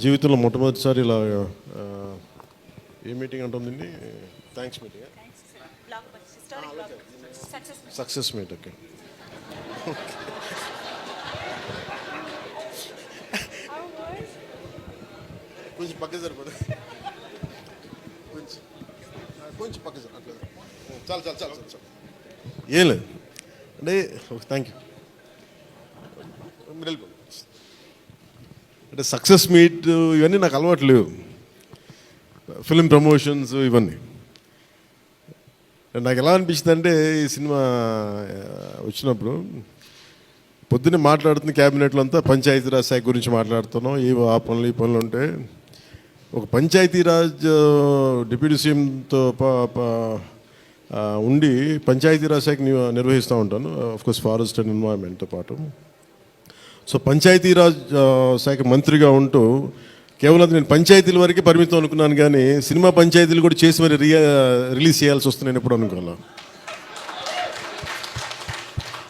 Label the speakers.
Speaker 1: జీవితంలో మొట్టమొదటిసారి ఇలా ఏ మీటింగ్ అంటుందండి? Thanks meeting, success meet. Okay, కొంచెం పక్క సరిపడు, కొంచెం పక్క సార్, అట్లా చాలు చాలు చాలు చాలు చాలు, ఏం లేదు అంటే. థ్యాంక్ యూ, మీరు వెళ్ళిపోండి. అంటే సక్సెస్ మీట్ ఇవన్నీ నాకు అలవాటు లేవు, ఫిలిం ప్రమోషన్స్ ఇవన్నీ. నాకు ఎలా అనిపించింది అంటే, ఈ సినిమా వచ్చినప్పుడు పొద్దున్నే మాట్లాడుతున్న క్యాబినెట్లో అంతా పంచాయతీరాజ్ శాఖ గురించి మాట్లాడుతున్నాం. ఆ పనులు ఈ పనులు ఉంటే ఒక పంచాయతీరాజ్ డిప్యూటీ సీఎంతో ఉండి పంచాయతీరాజ్ శాఖ నిర్వహిస్తూ ఉంటాను, ఆఫ్కోర్స్ ఫారెస్ట్ అండ్ ఎన్వైరన్మెంట్తో పాటు. సో పంచాయతీరాజ్ శాఖ మంత్రిగా ఉంటూ కేవలం నేను పంచాయతీల వరకే పరిమితం అనుకున్నాను, కానీ సినిమా పంచాయతీలు కూడా చేసి మరి రిలీజ్ చేయాల్సి వస్తుంది నేను ఎప్పుడు అనుకోవాలి.